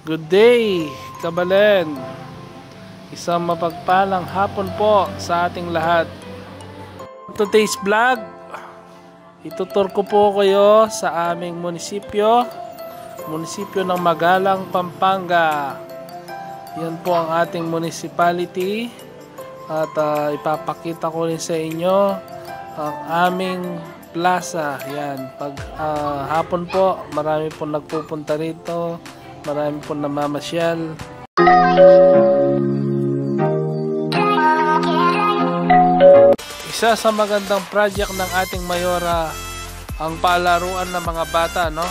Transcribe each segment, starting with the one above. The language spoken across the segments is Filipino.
Good day, Kabalen. Isang mapagpalang hapon po sa ating lahat. Today's vlog, itutur ko po kayo sa aming munisipyo ng Magalang, Pampanga. Yan po ang ating municipality at ipapakita ko rin sa inyo ang aming plaza. Yan, pag hapon po, marami po nagpupunta rito, marami po namamasyal. Isa sa magandang project ng ating mayora ang palaruan ng mga bata, no?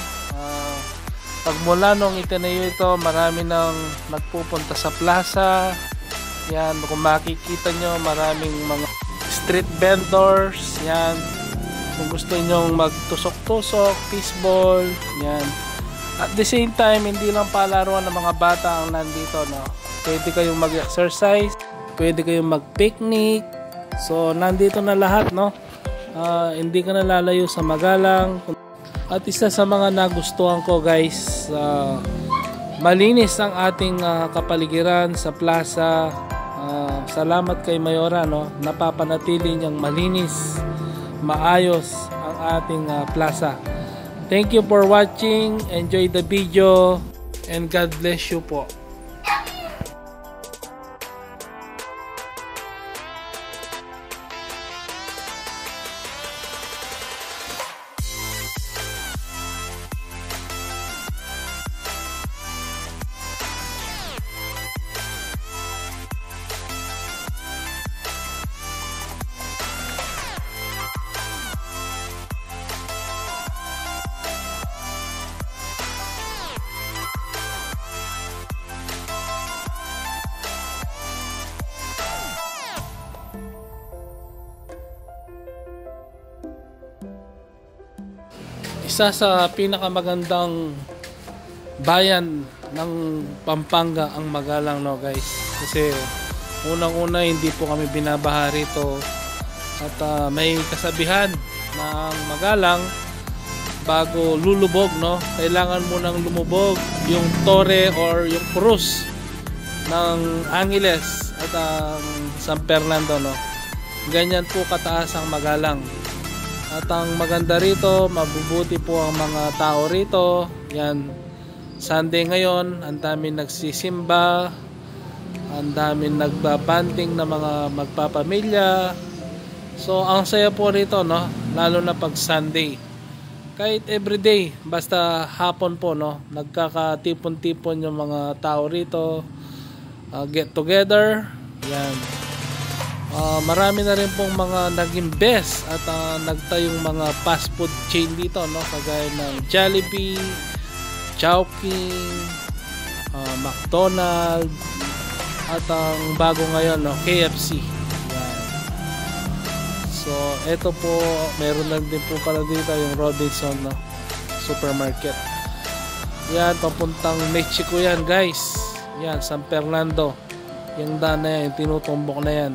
Pagmula nung itinayo ito, marami nang nagpupunta sa plaza. Yan, kung makikita nyo, maraming mga street vendors. Yan, kung gusto nyong magtusok-tusok, fishball, yan. At the same time, hindi lang palaruan ng mga bata ang nandito, no? Pwede kayong mag-exercise, pwede kayong mag-picnic. So, nandito na lahat, no? Hindi ka na lalayo sa Magalang. At isa sa mga nagustuhan ko, guys, malinis ang ating kapaligiran sa plaza. Salamat kay Mayora, no? Napapanatili niyang malinis, maayos ang ating plaza. Thank you for watching. Enjoy the video and God bless you po. Isa sa pinakamagandang bayan ng Pampanga ang Magalang, no, guys, kasi unang-una hindi po kami binabaha rito at may kasabihan ng Magalang, bago lulubog, no, kailangan mo nang lumubog yung tore or yung krus ng Angeles at San Fernando, no. Ganyan po kataas ang Magalang. At ang maganda rito, mabubuti po ang mga tao rito. Yan, Sunday ngayon, ang dami nagsisimba, ang dami nagbabanding na mga magpapamilya. So, ang saya po rito, no? Lalo na pag Sunday. Kahit everyday, basta hapon po, no? Nagkakatipon-tipon yung mga tao rito. Get together. Yan. Marami na rin pong mga nag-invest at nagtayong mga fast food chain dito, no? Kagaya ng Jollibee, Chowking, McDonald's, at ang bago ngayon, no, KFC. Yan. So, eto po, meron lang din po pala dito yung Robinson, no, supermarket. Yan, papuntang Mexico yan, guys. Yan, San Fernando. Yung daan na yan, yung tinutumbok na yan.